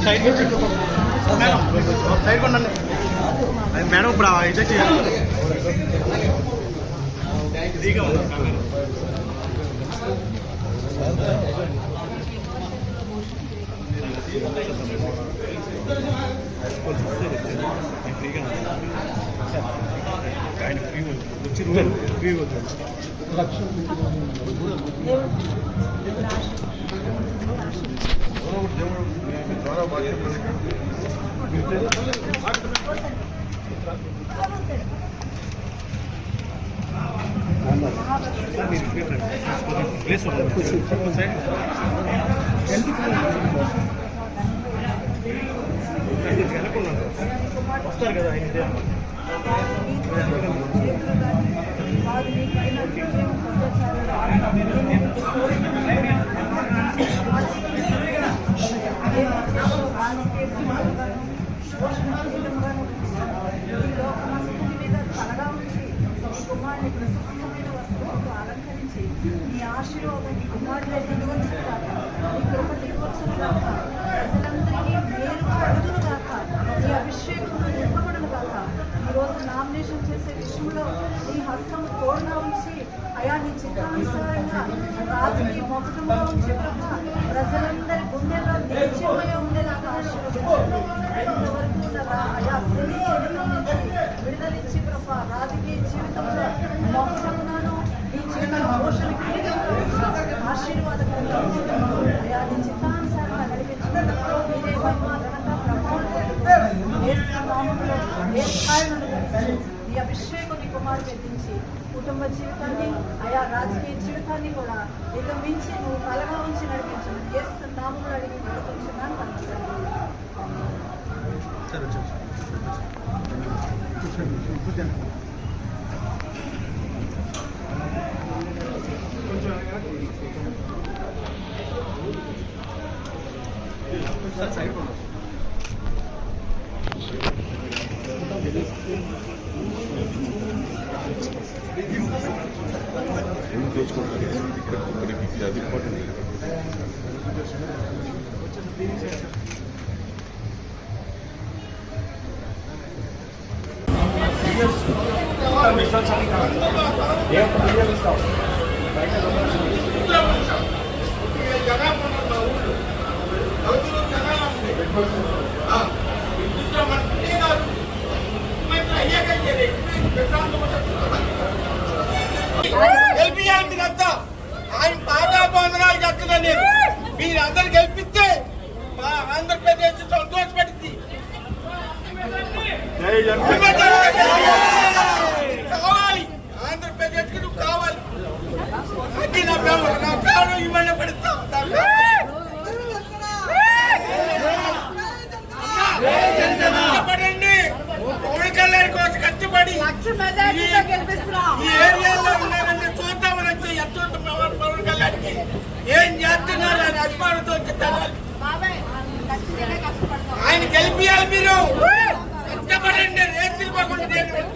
Side కొండండి madam. ఇప్పుడు ఇదే చేయాలి. ఇదిగా ఉన్నారు ఆయన ఫ్రీ వచ్చి ఫ్రీ అవుతుంది. ప్లేస్ వస్తారు కదా ఆయన. కుమారుని ప్రశస్తమైన వస్తువులతో అలంకరించి నీ ఆశీర్వాదం కుమారులే దిగవచ్చు కాక, నీ కృప దిగవచ్చును కాక, ప్రజలందరికీ మేలు కలుగును కాక, నీ అభిషేకంలో నింపబడును కాక. ఈరోజు నామినేషన్ చేసే విషయంలో నీ హస్తం తోడుగా ఉంచి అయా నీ చిత్తానుసారంగా రాజుకి మొదటంగా ఉంచి ప్రభా ప్రజలందరి గుండెల్లో నిలిచిపోయే ఉండేలాగా ఆశీర్వదించండి. ఇంతవరకు అయా శని నుంచి విడుదలిచ్చి ప్రభా రాజకీయ జీవితంలో మొత్తముగాను నీ జీవితం పోషణకి ఆశీర్వాదకరంగా అయా నీ చిత్తానుసారంగా నడిపించండి. మీరే మహిమ ఘనత ప్రభావం ఏ స్థాయి నుండి నీ అభిషేకం నీ కుమారుడు ఎత్తించి కుటుంబ జీవితాన్ని అయా రాజకీయ జీవితాన్ని కూడా ఇక మించి నువ్వు తలగా ఉంచి నడిపించను. యేసు నామములో అడిగి నడిపించున్నాను గెలిపియాలంతా ఆయన పాదాబంధనాలు కట్టదని మీరు అందరు గెలిపిస్తే మా ఆంధ్రప్రదేశ్ సంతోషపడింది. కావాలి ఆంధ్రప్రదేశ్ కి నువ్వు కావాలి. అది నా ప్రాణం ఇవ్వని పడుతా కష్టపడండి. పవన్ కళ్యాణ్ కోసం కష్టపడి ఈ ఏరియాలో ఉన్నారని చూద్దామని వచ్చి ఎంత పవన్ కళ్యాణ్కి ఏం చేస్తున్నారు అని అభిమానంతో తెలాలి. ఆయన గెలిపియాలి. మీరు కష్టపడండి. రేతులు పడుకుంటే నేను